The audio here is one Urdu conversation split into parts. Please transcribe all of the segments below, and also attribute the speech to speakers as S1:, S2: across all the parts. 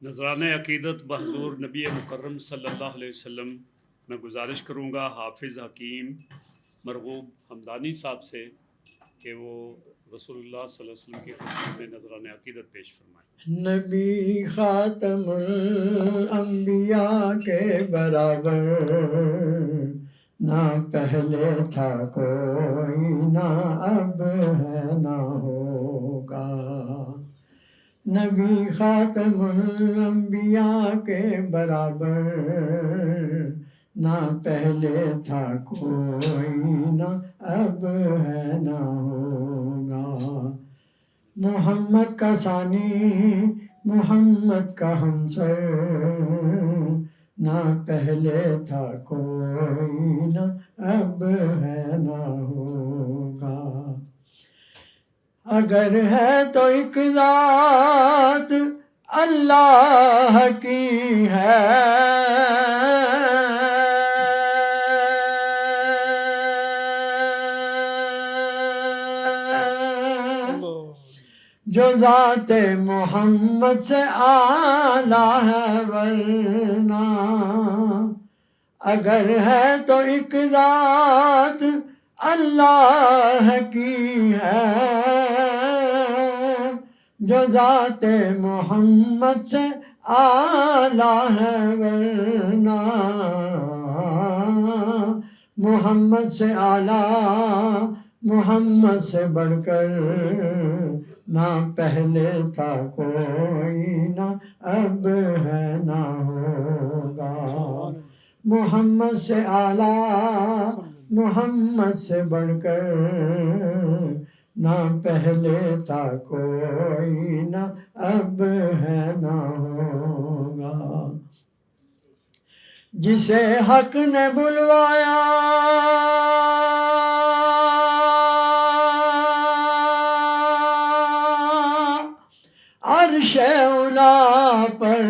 S1: نذرانہ عقیدت بحضور نبی مکرم صلی اللہ علیہ وسلم میں گزارش کروں گا حافظ حکیم مرغوب حمدانی صاحب سے کہ وہ رسول اللہ صلی اللہ علیہ وسلم کی خدمت میں نذرانہ عقیدت پیش فرمائیں۔
S2: نبی خاتم الانبیاء کے برابر نہ پہلے تھا کوئی، نہ اب ہے نہ ہوگا۔ نبی خاتم الانبیاء کے برابر نہ پہلے تھا کوئی، نہ اب ہے نہ ہوگا۔ محمد کا ثانی، محمد کا ہمسر، نہ پہلے تھا کوئی، نہ اب ہے نہ ہوگا۔ اگر ہے تو ایک ذات اللہ کی ہے، جو ذات محمد سے اعلیٰ ہے، ورنہ اگر ہے تو ایک ذات اللہ کی ہے، جو ذات محمد سے اعلیٰ ہے، ورنہ محمد سے اعلیٰ، محمد سے بڑھ کر نہ پہلے تھا کوئی، نہ اب ہے نہ ہوگا۔ محمد سے اعلیٰ، محمد سے بڑھ کر نہ پہلے تھا کوئی، نہ اب ہے نہ ہوگا۔ جسے حق نے بلوایا عرش اولا پر،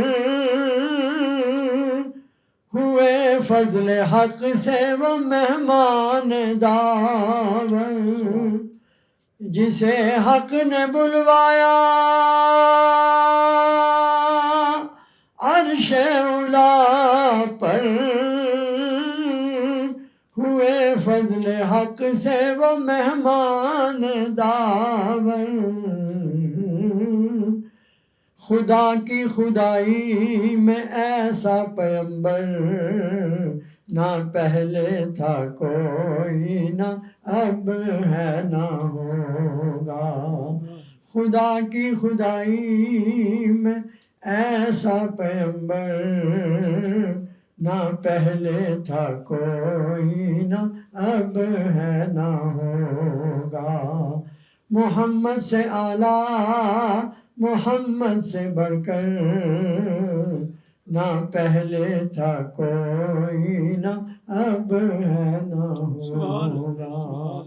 S2: ہوئے فضل حق سے وہ مہمان دعوت۔ جسے حق نے بلوایا عرش اولا پر، ہوئے فضل حق سے وہ مہمان دعوت۔ خدا کی خدائی میں ایسا پیمبر نہ پہلے تھا کوئی، نہ اب ہے نہ ہوگا۔ خدا کی خدائی میں ایسا پیمبر نہ پہلے تھا کوئی، نہ اب ہے نہ ہوگا۔ محمد سے اعلیٰ، محمد سے بڑھ کر نہ پہلے تھا کوئی، نہ اب ہے نہ ہوگا۔